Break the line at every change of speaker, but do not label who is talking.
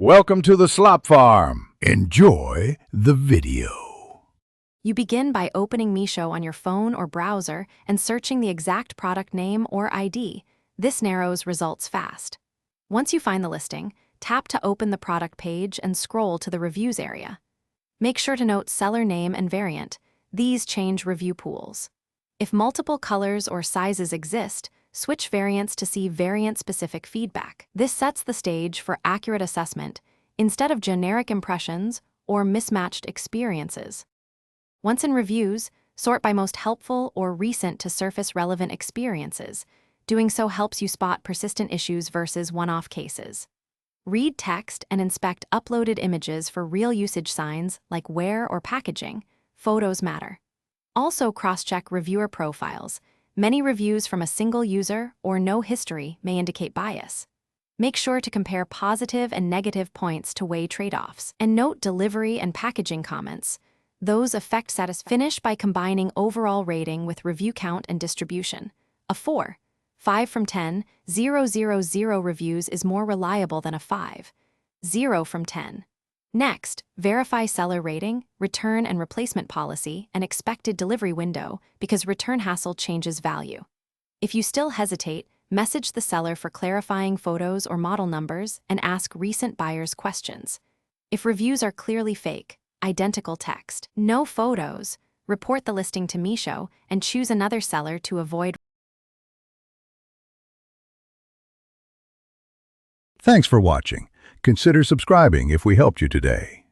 Welcome to the Slop Farm. Enjoy the video.
You begin by opening Meesho on your phone or browser and searching the exact product name or ID. This narrows results fast. Once you find the listing, tap to open the product page and scroll to the reviews area. Make sure to note seller name and variant. These change review pools. If multiple colors or sizes exist, switch variants to see variant-specific feedback. This sets the stage for accurate assessment instead of generic impressions or mismatched experiences. Once in reviews, sort by most helpful or recent to surface relevant experiences. Doing so helps you spot persistent issues versus one-off cases. Read text and inspect uploaded images for real usage signs like wear or packaging. Photos matter. Also cross-check reviewer profiles. Many reviews from a single user or no history may indicate bias. Make sure to compare positive and negative points to weigh trade-offs. And note delivery and packaging comments. Those affect satisfaction. Finish by combining overall rating with review count and distribution. A 4. 5 from 10, 000 reviews is more reliable than a 5. 0 from 10. Next, verify seller rating, return and replacement policy, and expected delivery window because return hassle changes value. If you still hesitate, message the seller for clarifying photos or model numbers and ask recent buyers questions. If reviews are clearly fake, identical text, no photos, report the listing to Meesho and choose another seller to avoid.
Thanks for watching. Consider subscribing if we helped you today.